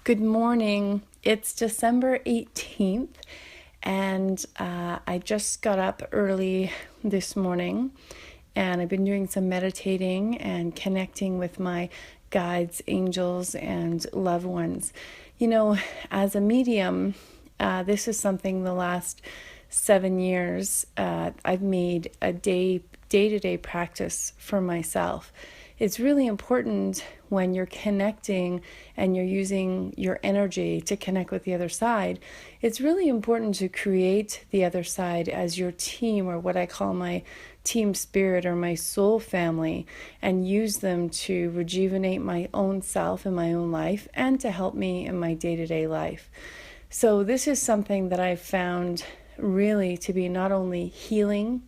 Good morning. It's December 18th, and I just got up early this morning, and I've been doing some meditating and connecting with my guides, angels, and loved ones. You know, as a medium, this is something the last 7 years I've made a day-to-day practice for myself. It's really important when you're connecting and you're using your energy to connect with the other side. It's really important to create the other side as your team, or what I call my team spirit or my soul family, and use them to rejuvenate my own self in my own life and to help me in my day-to-day life. So this is something that I've found really to be not only healing,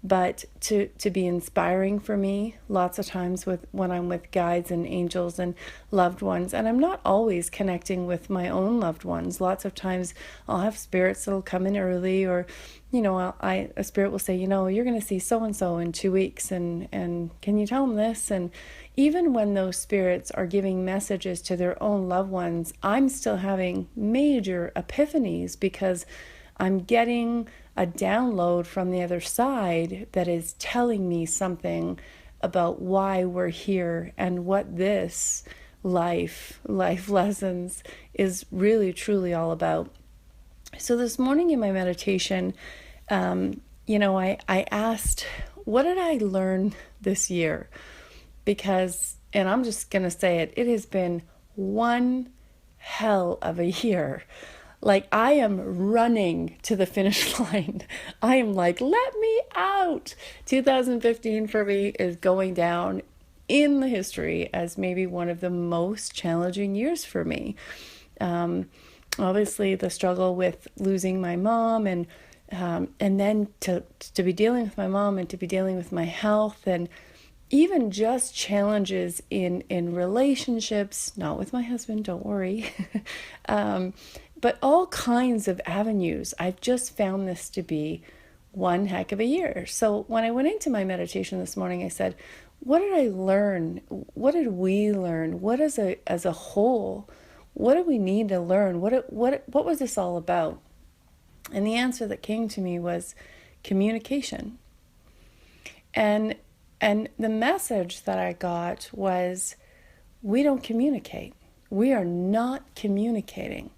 but to be inspiring for me lots of times when I'm with guides and angels and loved ones. And I'm not always connecting with my own loved ones. Lots of times I'll have spirits that'll come in early, or a spirit will say, you're going to see so and so in 2 weeks, and can you tell them this? And even when those spirits are giving messages to their own loved ones, I'm still having major epiphanies because I'm getting a download from the other side that is telling me something about why we're here and what this life lessons is really truly all about. So this morning in my meditation, I asked, what did I learn this year? Because, and I'm just going to say it has been one hell of a year. Like, I am running to the finish line. I am like, let me out. 2015 for me is going down in the history as maybe one of the most challenging years for me. Obviously, the struggle with losing my mom, and then to be dealing with my mom and to be dealing with my health, and even just challenges in relationships, not with my husband, don't worry, but all kinds of avenues. I've just found this to be one heck of a year. So when I went into my meditation this morning, I said, what did I learn? What did we learn? What as a whole, what do we need to learn? What was this all about? And the answer that came to me was communication. And the message that I got was, we don't communicate. We are not communicating.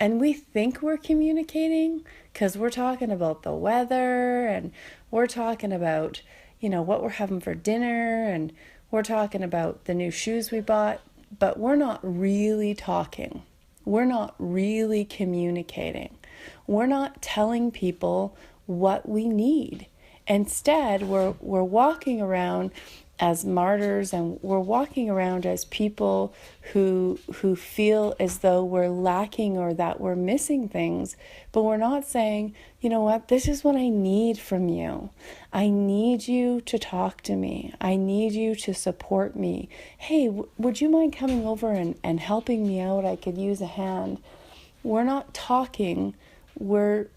And we think we're communicating because we're talking about the weather, and we're talking about, what we're having for dinner, and we're talking about the new shoes we bought, but we're not really talking. We're not really communicating. We're not telling people what we need. Instead, we're walking around as martyrs, and we're walking around as people who feel as though we're lacking or that we're missing things, but we're not saying, you know what, this is what I need from you. I need you to talk to me. I need you to support me. Hey, would you mind coming over and helping me out? I could use a hand. We're not talking. We're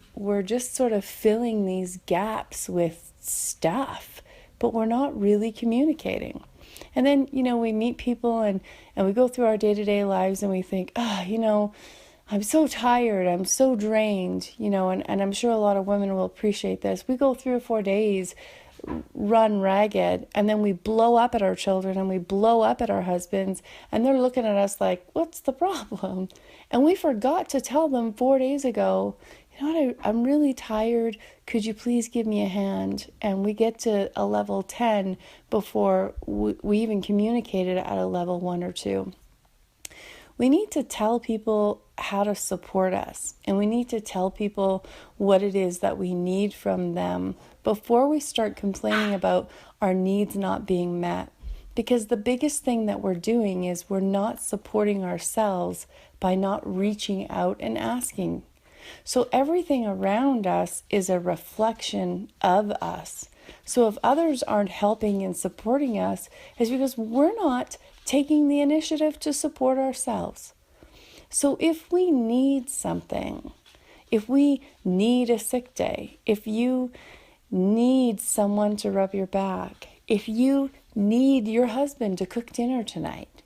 just sort of filling these gaps with stuff, but we're not really communicating. And then, we meet people and we go through our day-to-day lives and we think, I'm so tired, I'm so drained, and I'm sure a lot of women will appreciate this. We go 3 or 4 days, run ragged, and then we blow up at our children and we blow up at our husbands, and they're looking at us like, what's the problem? And we forgot to tell them 4 days ago, I'm really tired. Could you please give me a hand? And we get to a level 10 before we even communicated at a level 1 or 2. We need to tell people how to support us, and we need to tell people what it is that we need from them before we start complaining about our needs not being met. Because the biggest thing that we're doing is we're not supporting ourselves by not reaching out and asking. So everything around us is a reflection of us. So if others aren't helping and supporting us, it's because we're not taking the initiative to support ourselves. So if we need something, if we need a sick day, if you need someone to rub your back, if you need your husband to cook dinner tonight,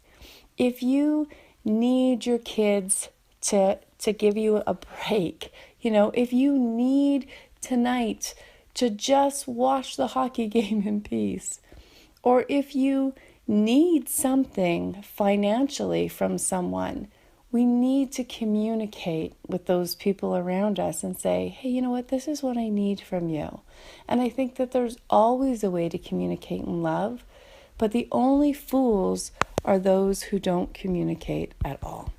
if you need your kids to give you a break, if you need tonight to just watch the hockey game in peace, or if you need something financially from someone, we need to communicate with those people around us and say, hey, you know what, this is what I need from you. And I think that there's always a way to communicate in love, but the only fools are those who don't communicate at all.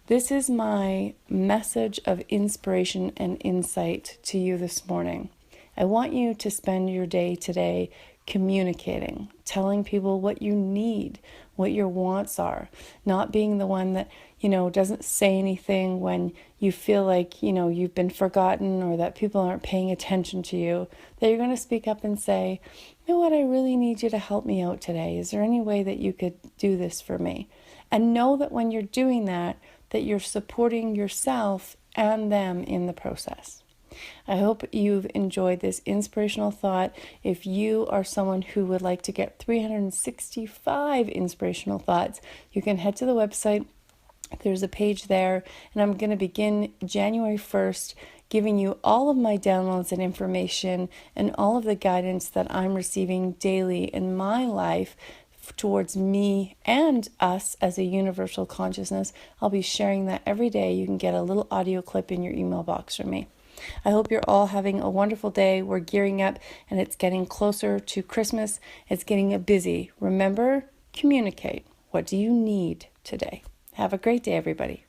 This is my message of inspiration and insight to you this morning. I want you to spend your day today communicating, telling people what you need, what your wants are, not being the one that, doesn't say anything when you feel like, you've been forgotten or that people aren't paying attention to you, that you're going to speak up and say, you know what, I really need you to help me out today. Is there any way that you could do this for me? And know that when you're doing that you're supporting yourself and them in the process. I hope you've enjoyed this inspirational thought. If you are someone who would like to get 365 inspirational thoughts, you can head to the website. There's a page there, and I'm going to begin January 1st giving you all of my downloads and information and all of the guidance that I'm receiving daily in my life towards me and us as a universal consciousness. I'll be sharing that every day. You can get a little audio clip in your email box from me. I hope you're all having a wonderful day. We're gearing up and it's getting closer to Christmas. It's getting busy. Remember, communicate. What do you need today? Have a great day, everybody.